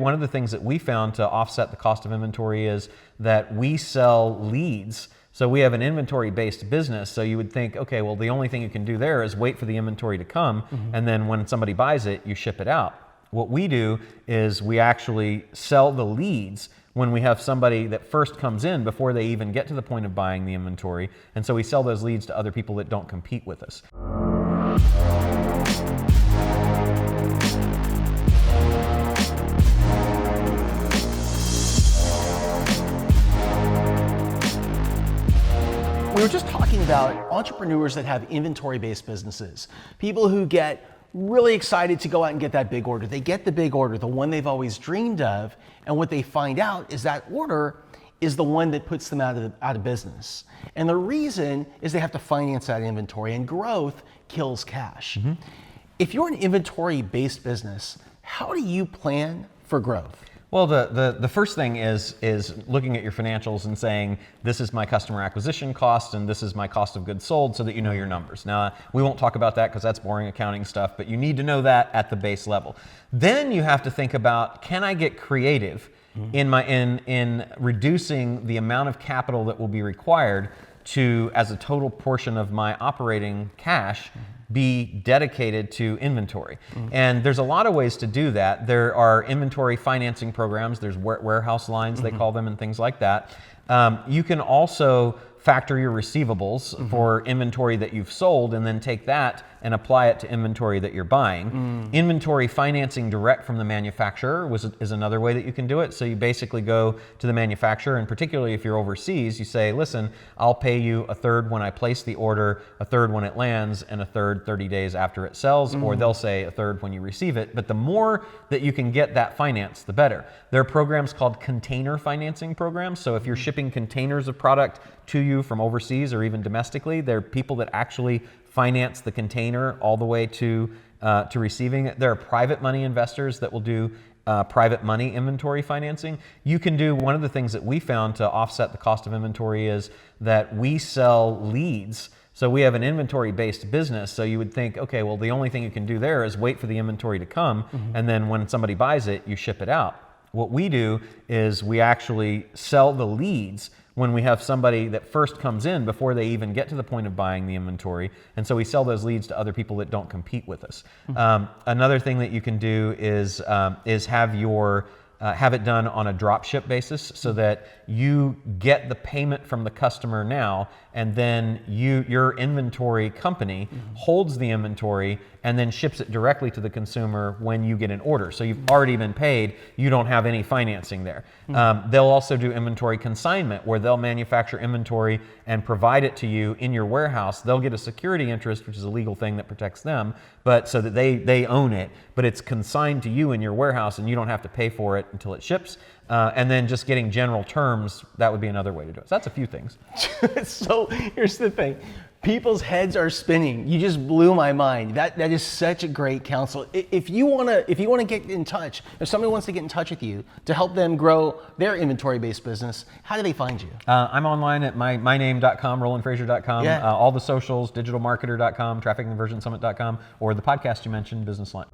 one of the things that we found to offset the cost of inventory is that we sell leads. So we have an inventory-based business. So you would think, okay, well, the only thing you can do there is wait for the inventory to come, and then when somebody buys it, you ship it out. What we do is we actually sell the leads when we have somebody that first comes in before they even get to the point of buying the inventory. And so we sell those leads to other people that don't compete with us. We were just talking about entrepreneurs that have inventory-based businesses, people who get really excited to go out and get that big order. They get the big order, the one they've always dreamed of, and what they find out is that order is the one that puts them out of business. And the reason is they have to finance that inventory, and growth kills cash. If you're an inventory-based business, how do you plan for growth? Well, the first thing is looking at your financials and saying, this is my customer acquisition cost and this is my cost of goods sold, so that you know your numbers. Now, we won't talk about that because that's boring accounting stuff, but you need to know that at the base level. Then you have to think about, can I get creative in reducing the amount of capital that will be required to, as a total portion of my operating cash, be dedicated to inventory. And there's a lot of ways to do that. There are inventory financing programs, there's warehouse lines, they call them, and things like that. You can also factor your receivables for inventory that you've sold, and then take that and apply it to inventory that you're buying. Inventory financing direct from the manufacturer is another way that you can do it. So you basically go to the manufacturer, and particularly if you're overseas, you say, listen, I'll pay you a third when I place the order, a third when it lands, and a third 30 days after it sells, or they'll say a third when you receive it. But the more that you can get that finance, the better. There are programs called container financing programs. So if you're shipping containers of product to you from overseas or even domestically, there are people that actually finance the container all the way to receiving it. There are private money investors that will do private money inventory financing. You can do, one of the things that we found to offset the cost of inventory is that we sell leads. So we have an inventory-based business. So you would think, okay, well, the only thing you can do there is wait for the inventory to come, and then when somebody buys it, you ship it out. What we do is we actually sell the leads when we have somebody that first comes in before they even get to the point of buying the inventory. And so we sell those leads to other people that don't compete with us. Another thing that you can do is have it done on a drop ship basis, so that you get the payment from the customer now, and then your inventory company holds the inventory and then ships it directly to the consumer when you get an order. So you've already been paid, you don't have any financing there. They'll also do inventory consignment, where they'll manufacture inventory and provide it to you in your warehouse. They'll get a security interest, which is a legal thing that protects them, but so that they own it, but it's consigned to you in your warehouse and you don't have to pay for it until it ships. And then just getting general terms, that would be another way to do it. So that's a few things. So here's the thing. People's heads are spinning. You just blew my mind. That is such a great counsel. If you wanna get in touch, if somebody wants to get in touch with you to help them grow their inventory-based business, how do they find you? I'm online at myname.com, rolandfrasier.com, all the socials, digitalmarketer.com, trafficconversionsummit.com, or the podcast you mentioned, Business Line.